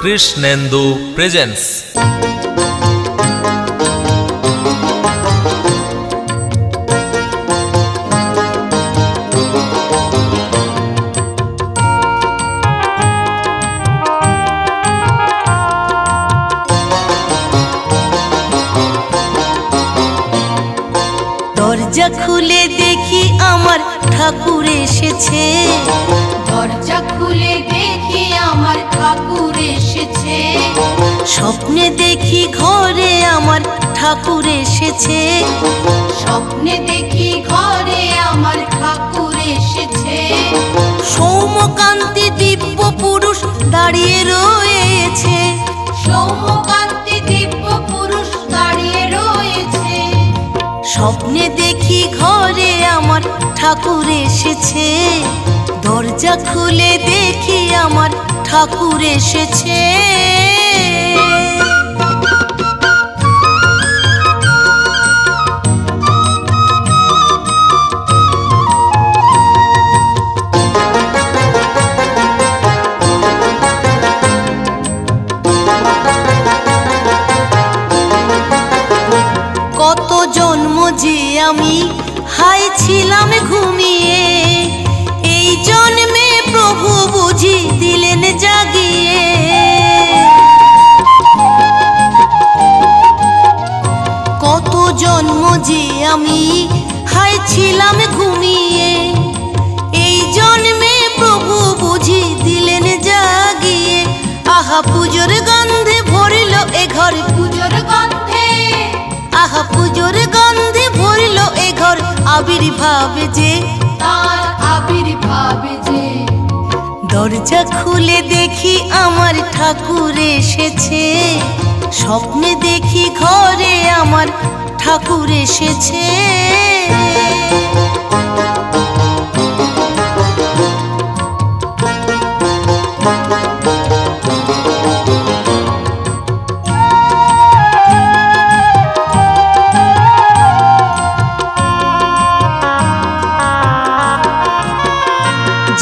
Krishnendu presence. দরজা খুলে দেখি আমার ঠাকুর এসেছে, দরজা খুলে দেখি আমার ঠাকুর এসেছে। স্বপ্নে দেখি ঘরে আমার ঠাকুর এসেছে, স্বপ্নে দেখি ঘরে আমার ঠাকুর এসেছে। সৌম্যকান্তি দিব্য পুরুষ দাঁড়িয়ে রয়েছে, সৌম্যকান্তি দিব্য পুরুষ দাঁড়িয়ে রয়েছে। স্বপ্নে দেখি ঘরে আমার ঠাকুর এসেছে, দরজা খুলে দেখি আমার ঠাকুর এসেছে। কত জন্ম যে আমি হাই ছিলাম ঘুমিয়ে, এই জন্মে প্রভু বুঝি দিলেন জাগিয়ে। কত জন্ম যে আমি হাই ছিলাম ঘুমিয়ে, এই জন্মে প্রভু বুঝি দিলেন জাগিয়ে। আহা পুজোর গন্ধে ভরিল এ ঘর, পুজোর গন্ধে, আহা পুজোর গন্ধে ভরিল এ ঘর, আবির্ভাব যে তার আবির্ভাব যে। দরজা খুলে দেখি আমার ঠাকুর এসেছে, স্বপ্নে দেখি ঘরে আমার ঠাকুর এসেছে।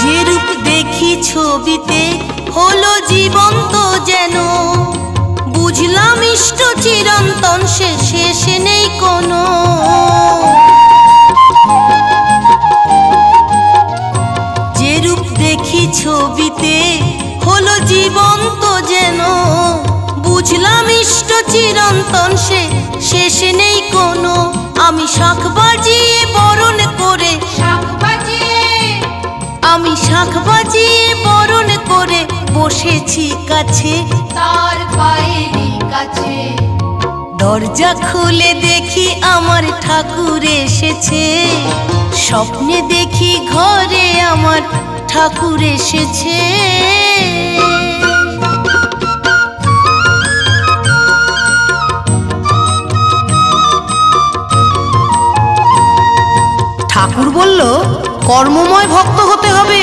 যে রূপ দেখি ছবিতে হলো জীবন্ত যেন, বুঝলাম ইষ্ট চিরন্তন সে শেষ নেই কোনো। যে রূপ দেখি ছবিতে হলো জীবন্ত যেন, বুঝলাম ইষ্ট চিরন্তন সে শেষ নেই কোনো। আমি শাঁখ বাজিয়ে বরণ করে, শাঁখ বাজিয়ে, আমি শাঁখ বাজিয়ে বরণ করে বসেছি কাছে, তার পায়েরই কাছে। দরজা খুলে দেখি আমার ঠাকুর এসেছে, স্বপ্নে দেখি ঘরে আমার ঠাকুর এসেছে। ঠাকুর বলল কর্মময় ভক্ত হতে হবে।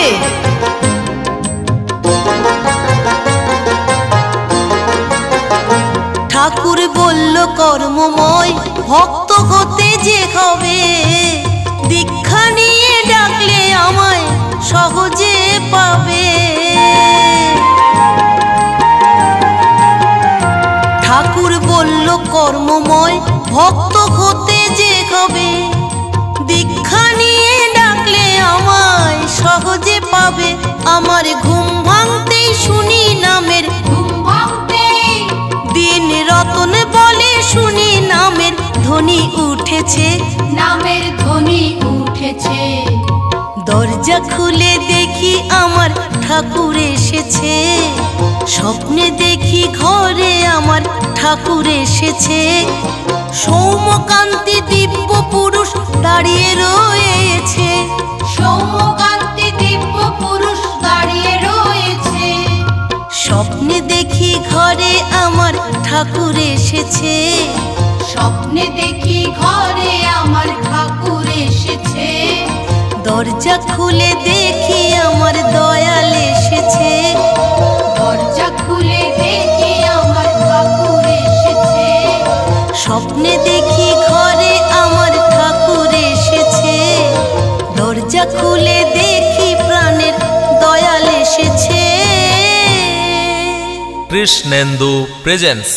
ঠাকুর বলল কর্মময় ভক্ত হতে যে হবে, দীক্ষা নিয়ে ডাকলে আমায় সহজে পাবে। ঠাকুর বলল কর্মময় ভক্ত হতে যে হবে, দীক্ষা নিয়ে ডাকলে আমায় সহজে পাবে। আমার ঘুম ভাঙতেই শুনি নামের, ঘুম ভাঙতেই দিন রতন বলে শুনি নামের ধ্বনি উঠেছে, নামের ধ্বনি উঠেছে। দরজা খুলে দেখি আমার ঠাকুর এসেছে, স্বপ্নে দেখি ঘরে আমার ঠাকুর এসেছে। সৌম্যকান্তি দিব্য পুরুষ দাঁড়িয়ে রয়েছে, সৌম্যকান্তি দিব্য পুরুষ দাঁড়িয়ে রয়েছে। স্বপ্নে দেখি ঘরে আমার ঠাকুর এসেছে, স্বপ্নে দেখি ঘরে আমার ঠাকুর এসেছে। দরজা খুলে দেখি আমার দয়াল এসেছে, দরজা খুলে দেখি আমার ঠাকুর এসেছে। স্বপ্নে দেখি ঘরে আমার ঠাকুর এসেছে, দরজা খুলে দেখি প্রাণের দয়াল এসেছে। কৃষ্ণেন্দু প্রেজেন্স।